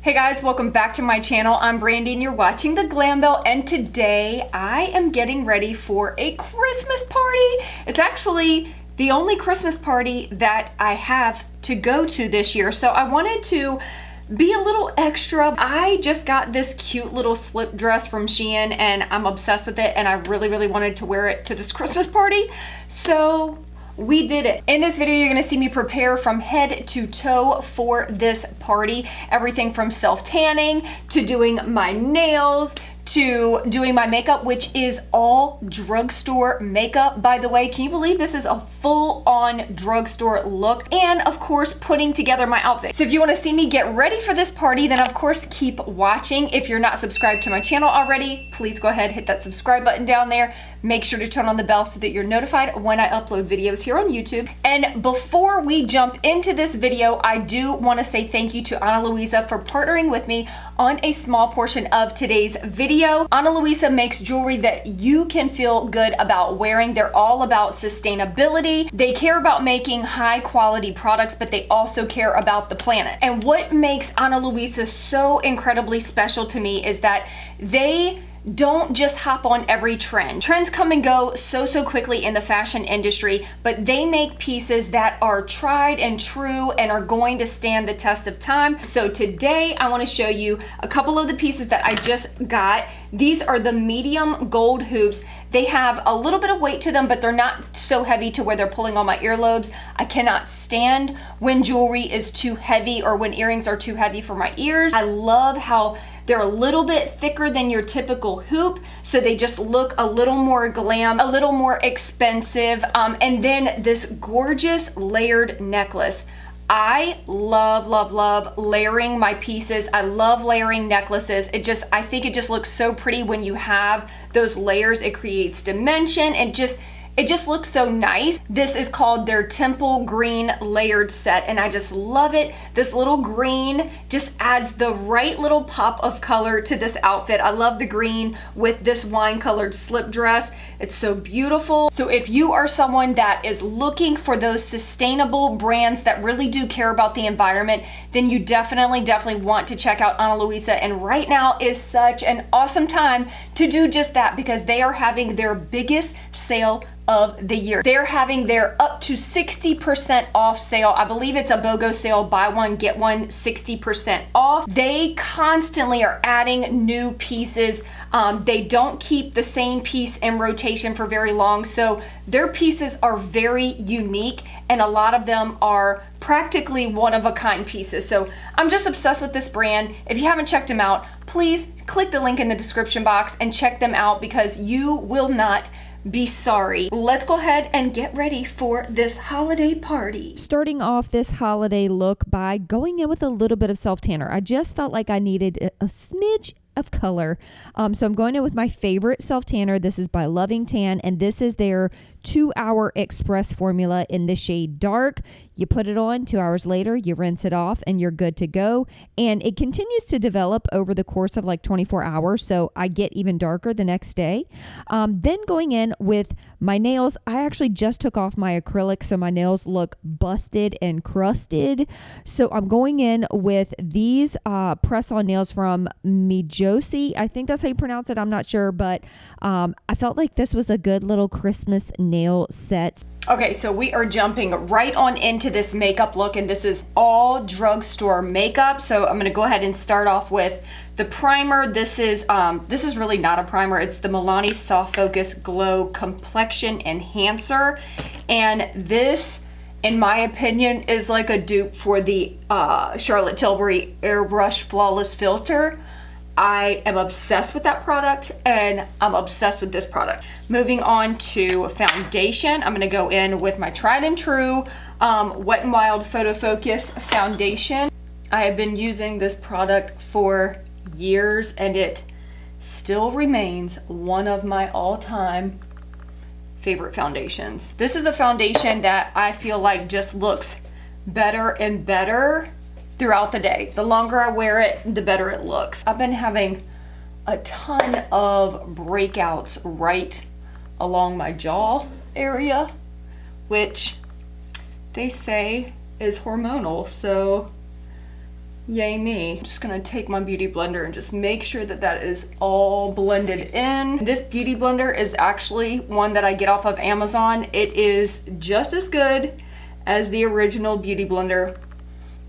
Hey guys, welcome back to my channel. I'm Brandy and you're watching the Glam Belle, and today I am getting ready for a Christmas party. It's actually the only Christmas party that I have to go to this year, so I wanted to be a little extra. I just got this cute little slip dress from Shein and I'm obsessed with it, and I really wanted to wear it to this Christmas party, so we did it. In this video, you're gonna see me prepare from head to toe for this party. Everything from self-tanning to doing my nails to doing my makeup, which is all drugstore makeup, by the way. Can you believe this is a full-on drugstore look? And of course, putting together my outfit. So if you wanna see me get ready for this party, then of course keep watching. If you're not subscribed to my channel already, please go ahead, hit that subscribe button down there. Make sure to turn on the bell so that you're notified when I upload videos here on YouTube. And before we jump into this video, I do wanna say thank you to Ana Luisa for partnering with me on a small portion of today's video. Ana Luisa makes jewelry that you can feel good about wearing. They're all about sustainability. They care about making high quality products, but they also care about the planet. And what makes Ana Luisa so incredibly special to me is that they don't just hop on every trend. Trends come and go so quickly in the fashion industry, but they make pieces that are tried and true and are going to stand the test of time. So today I want to show you a couple of the pieces that I just got. These are the medium gold hoops. They have a little bit of weight to them, but they're not so heavy to where they're pulling on my earlobes. I cannot stand when jewelry is too heavy or when earrings are too heavy for my ears. I love how they're a little bit thicker than your typical hoop, so they just look a little more glam, a little more expensive. And then this gorgeous layered necklace. I love layering my pieces. I love layering necklaces. I think it just looks so pretty when you have those layers. It creates dimension and it just looks so nice. This is called their Temple Green layered set, and I just love it. This little green just adds the right little pop of color to this outfit. I love the green with this wine colored slip dress. It's so beautiful. So if you are someone that is looking for those sustainable brands that really do care about the environment, then you definitely want to check out Ana Luisa. And right now is such an awesome time to do just that, because they are having their biggest sale of the year. They're having their up to 60% off sale. I believe it's a BOGO sale, buy one, get one, 60% off. They constantly are adding new pieces. They don't keep the same piece in rotation for very long, so their pieces are very unique, and a lot of them are practically one-of-a-kind pieces. So I'm just obsessed with this brand. If you haven't checked them out, please click the link in the description box and check them out, because you will not be sorry. Let's go ahead and get ready for this holiday party. Starting off this holiday look by going in with a little bit of self-tanner. I just felt like I needed a smidge of color. So I'm going in with my favorite self-tanner. This is by Loving Tan, and this is their 2-hour express formula in the shade dark. You put it on, 2 hours later, you rinse it off, and you're good to go. And it continues to develop over the course of like 24 hours, so I get even darker the next day. Then going in with my nails, I actually just took off my acrylic, so my nails look busted and crusted. So I'm going in with these press-on nails from Josie. I think that's how you pronounce it. I'm not sure, but I felt like this was a good little Christmas nail set. Okay, so we are jumping right on into this makeup look, and this is all drugstore makeup. So I'm gonna go ahead and start off with the primer. This is really not a primer. It's the Milani Soft Focus Glow Complexion Enhancer, and this, in my opinion, is like a dupe for the Charlotte Tilbury Airbrush Flawless Filter. I am obsessed with that product, and I'm obsessed with this product. Moving on to foundation, I'm gonna go in with my tried and true Wet n Wild Photo Focus foundation. I have been using this product for years, and it still remains one of my all-time favorite foundations. This is a foundation that I feel like just looks better and better throughout the day. The longer I wear it, the better it looks. I've been having a ton of breakouts right along my jaw area, which they say is hormonal, so Yay me. I'm just gonna take my beauty blender and just make sure that that is all blended in. This beauty blender is actually one that I get off of Amazon. It is just as good as the original beauty blender.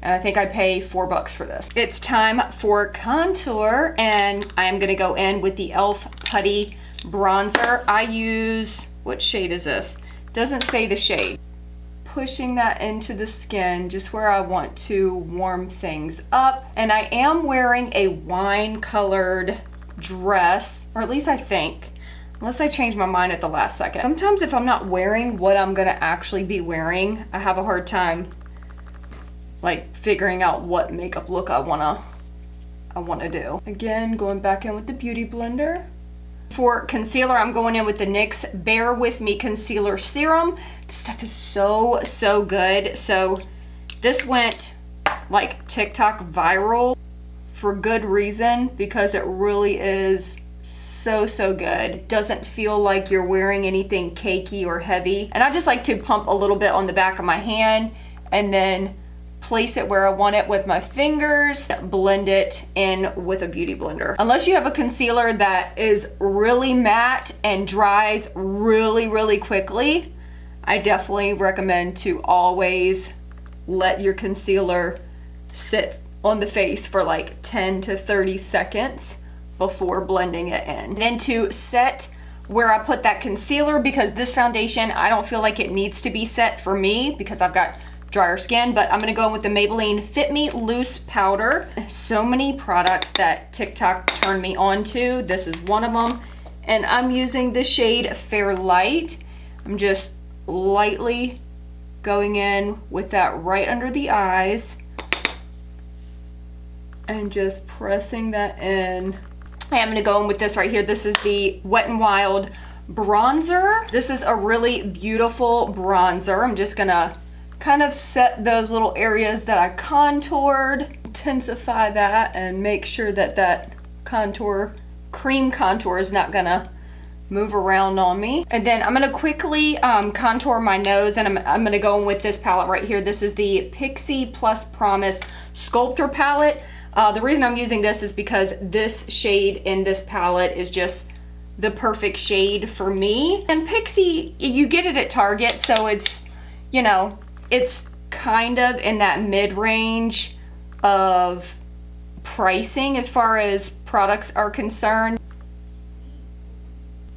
And I think I pay $4 for this. It's time for contour, and I am gonna go in with the e.l.f. Putty bronzer. I use, what shade is this? Doesn't say the shade. Pushing that into the skin just where I want to warm things up. And I am wearing a wine colored dress, or at least I think, unless I change my mind at the last second. Sometimes if I'm not wearing what I'm gonna actually be wearing, I have a hard time like figuring out what makeup look I wanna do. Again, going back in with the beauty blender. For concealer, I'm going in with the NYX Bear With Me Concealer Serum. This stuff is so good. So this went like TikTok viral for good reason, because it really is so good. It doesn't feel like you're wearing anything cakey or heavy. And I just like to pump a little bit on the back of my hand and then place it where I want it with my fingers, blend it in with a beauty blender. Unless you have a concealer that is really matte and dries really quickly, I definitely recommend to always let your concealer sit on the face for like 10 to 30 seconds before blending it in. Then to set where I put that concealer, because this foundation, I don't feel like it needs to be set for me because I've got drier skin, but I'm gonna go in with the Maybelline Fit Me Loose Powder. So many products that TikTok turned me on to. This is one of them. And I'm using the shade Fair Light. I'm just lightly going in with that right under the eyes and just pressing that in. I am gonna go in with this right here. This is the Wet n Wild bronzer. This is a really beautiful bronzer. I'm just gonna kind of set those little areas that I contoured, intensify that, and make sure that that cream contour is not gonna move around on me. And then I'm gonna quickly contour my nose, and I'm gonna go in with this palette right here. This is the Pixi Plus Promise Sculptor palette. The reason I'm using this is because this shade in this palette is just the perfect shade for me. And Pixi, you get it at Target, so it's, you know, it's kind of in that mid-range of pricing as far as products are concerned.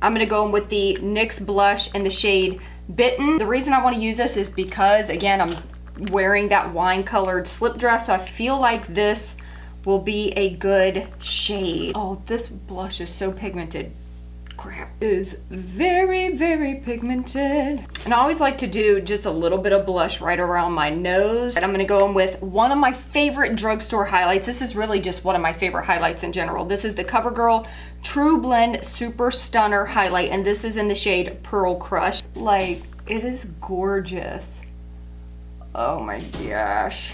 I'm gonna go in with the NYX blush in the shade Bitten. The reason I want to use this is because, again, I'm wearing that wine-colored slip dress, so I feel like this will be a good shade. Oh, this blush is so pigmented. Crap. It is very pigmented. And I always like to do just a little bit of blush right around my nose. And I'm gonna go in with one of my favorite drugstore highlights. This is really just one of my favorite highlights in general. This is the CoverGirl True Blend Super Stunner Highlight, and this is in the shade Pearl Crush. Like, it is gorgeous. Oh my gosh.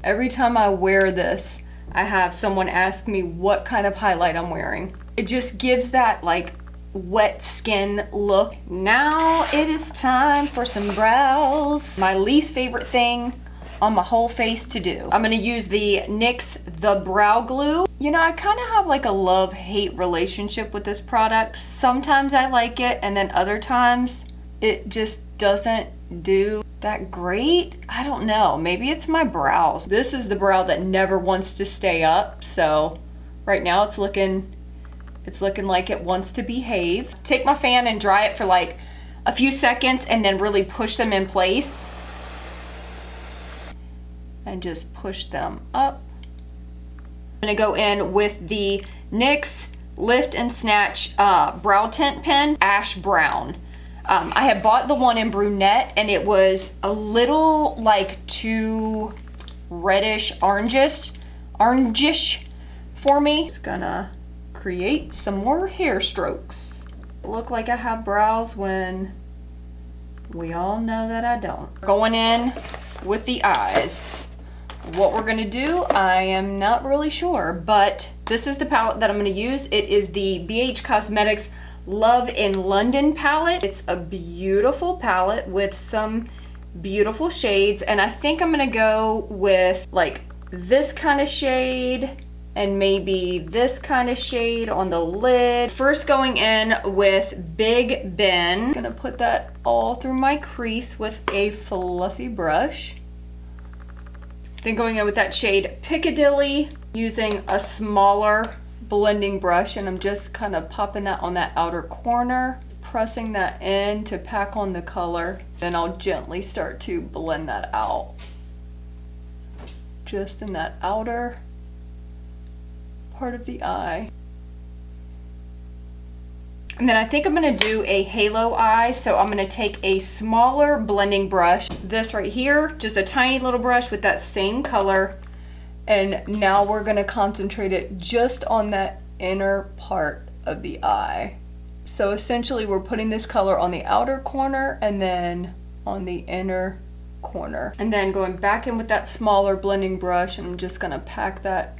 Every time I wear this, I have someone ask me what kind of highlight I'm wearing. It just gives that like wet skin look. Now it is time for some brows. My least favorite thing on my whole face to do. I'm gonna use the NYX The Brow Glue. You know, I kind of have like a love-hate relationship with this product. Sometimes I like it, and then other times it just doesn't do that great. I don't know, maybe it's my brows. This is the brow that never wants to stay up, so right now it's looking like it wants to behave. Take my fan and dry it for like a few seconds and then really push them in place. And just push them up. I'm gonna go in with the NYX Lift and Snatch brow tint pen, Ash Brown. I had bought the one in brunette and it was a little like too reddish, orangish for me. Just gonna create some more hair strokes. Look like I have brows when we all know that I don't. Going in with the eyes. What we're gonna do, I am not really sure, but this is the palette that I'm gonna use. It is the BH Cosmetics Love in London palette. It's a beautiful palette with some beautiful shades, and I think I'm gonna go with like this kind of shade and maybe this kind of shade on the lid. First going in with Big Ben. Gonna put that all through my crease with a fluffy brush. Then going in with that shade Piccadilly, using a smaller blending brush, and I'm just kind of popping that on that outer corner, pressing that in to pack on the color. Then I'll gently start to blend that out. Just in that outer part of the eye. And then I think I'm gonna do a halo eye, so I'm gonna take a smaller blending brush, this right here, just a tiny little brush with that same color, and now we're gonna concentrate it just on that inner part of the eye. So essentially we're putting this color on the outer corner and then on the inner corner. And then going back in with that smaller blending brush, and I'm just gonna pack that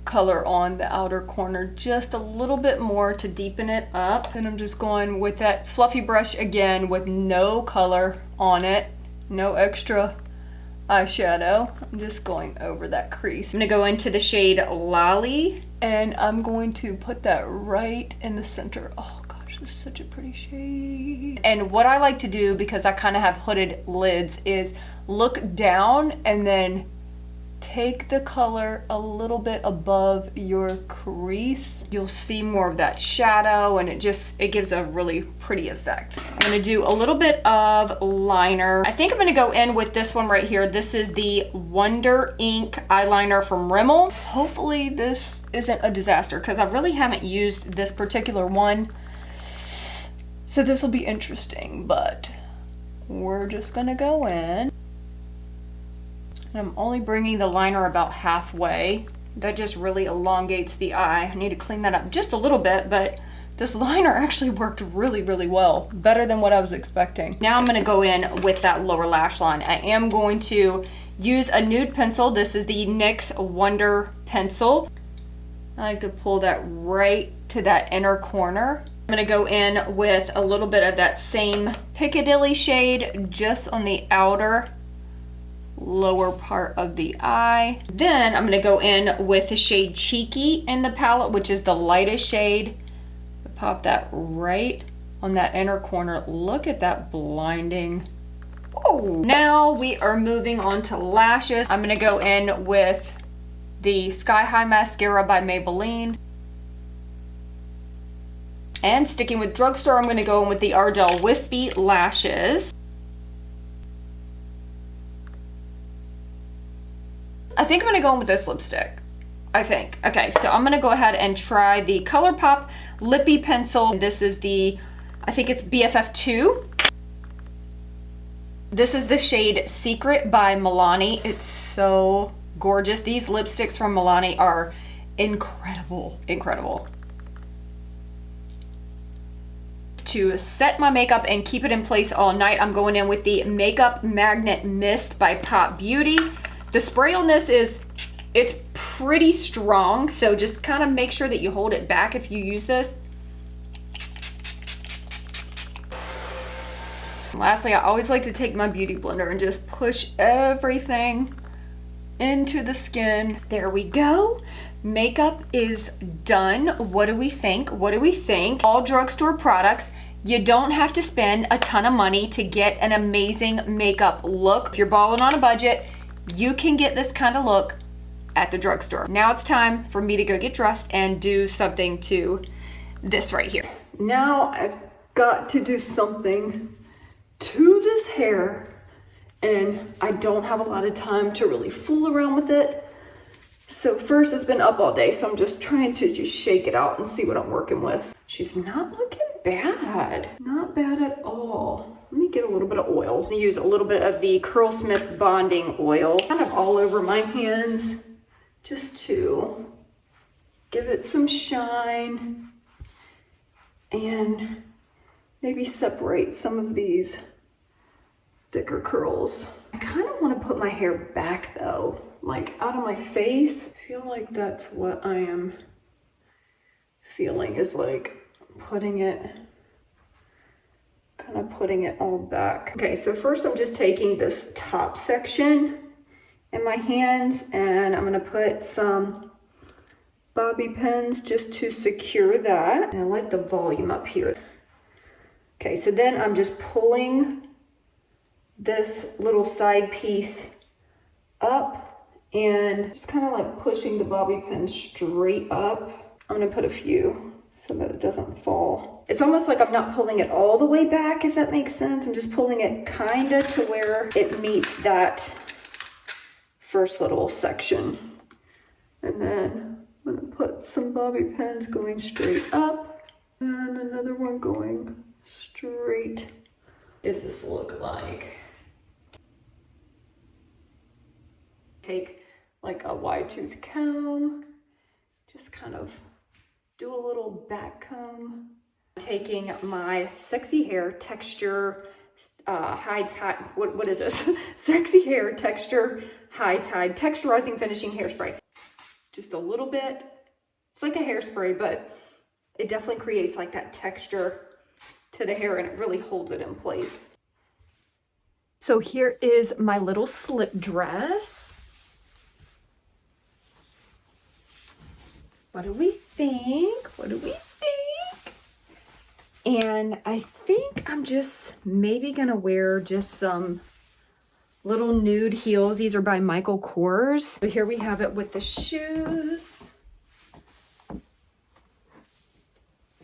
color on the outer corner just a little bit more to deepen it up. Then I'm just going with that fluffy brush again with no color on it, no extra eyeshadow. I'm just going over that crease. I'm gonna go into the shade Lolly, and I'm going to put that right in the center. Oh gosh, this is such a pretty shade. And what I like to do, because I kind of have hooded lids, is look down and then take the color a little bit above your crease. You'll see more of that shadow, and it gives a really pretty effect. I'm gonna do a little bit of liner. I think I'm gonna go in with this one right here. This is the Wonder Ink eyeliner from Rimmel. Hopefully this isn't a disaster, because I really haven't used this particular one. So this will be interesting, but we're just gonna go in. I'm only bringing the liner about halfway. That just really elongates the eye. I need to clean that up just a little bit, but this liner actually worked really, really well. Better than what I was expecting. Now I'm gonna go in with that lower lash line. I am going to use a nude pencil. This is the NYX Wonder Pencil. I like to pull that right to that inner corner. I'm gonna go in with a little bit of that same Piccadilly shade just on the outer lower part of the eye. Then I'm gonna go in with the shade Cheeky in the palette, which is the lightest shade. Pop that right on that inner corner. Look at that blinding. Whoa. Now we are moving on to lashes. I'm gonna go in with the Sky High mascara by Maybelline. And sticking with Drugstore, I'm gonna go in with the Ardell Wispy lashes. I think I'm gonna go in with this lipstick. I think. Okay, so I'm gonna go ahead and try the Colourpop Lippie Pencil. This is the, I think it's BFF2. This is the shade Secret by Milani. It's so gorgeous. These lipsticks from Milani are incredible, incredible. To set my makeup and keep it in place all night, I'm going in with the Makeup Magnet Mist by Pop Beauty. The spray on this it's pretty strong, so just kind of make sure that you hold it back if you use this. Lastly, I always like to take my beauty blender and just push everything into the skin. There we go. Makeup is done. What do we think? What do we think? All drugstore products. You don't have to spend a ton of money to get an amazing makeup look. If you're balling on a budget, you can get this kind of look at the drugstore. Now it's time for me to go get dressed and do something to this right here. Now I've got to do something to this hair, and I don't have a lot of time to really fool around with it. So first, it's been up all day, so I'm just trying to just shake it out and see what I'm working with. She's not looking bad. Not bad at all. Let me get a little bit of oil. I'm gonna use a little bit of the Curlsmith bonding oil, kind of all over my hands, just to give it some shine and maybe separate some of these thicker curls. I kind of want to put my hair back though, like out of my face. I feel like that's what I am feeling, is like putting it all back. Okay, so first I'm just taking this top section in my hands, and I'm gonna put some bobby pins just to secure that. And I like the volume up here. Okay, so then I'm just pulling this little side piece up and just kind of like pushing the bobby pin straight up. I'm gonna put a few so that it doesn't fall. It's almost like I'm not pulling it all the way back, if that makes sense. I'm just pulling it kind of to where it meets that first little section. And then I'm gonna put some bobby pins going straight up and another one going straight. What does this look like? Take like a wide tooth comb, just kind of do a little back comb. Taking my Sexy Hair Texture High Tide, what is this? Sexy Hair Texture High Tide Texturizing Finishing Hairspray. Just a little bit. It's like a hairspray, but it definitely creates like that texture to the hair and it really holds it in place. So here is my little slip dress. What do we think? What do we think? And I think I'm just maybe gonna wear just some little nude heels. These are by Michael Kors. So here we have it with the shoes.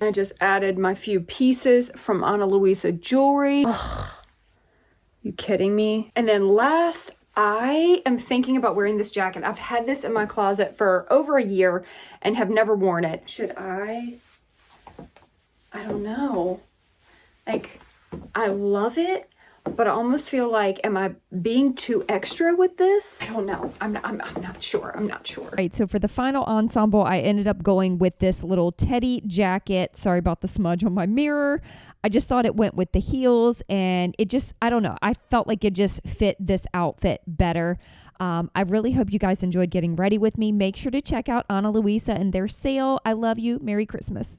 I just added my few pieces from Ana Luisa jewelry. Ugh, you kidding me? And then last, I am thinking about wearing this jacket. I've had this in my closet for over a year and have never worn it. Should I don't know. Like, I love it, but I almost feel like, am I being too extra with this? I don't know. I'm not sure. I'm not sure. Right, so for the final ensemble, I ended up going with this little teddy jacket. Sorry about the smudge on my mirror. I just thought it went with the heels, and it just, I don't know. I felt like it just fit this outfit better. I really hope you guys enjoyed getting ready with me. Make sure to check out Ana Luisa and their sale. I love you. Merry Christmas.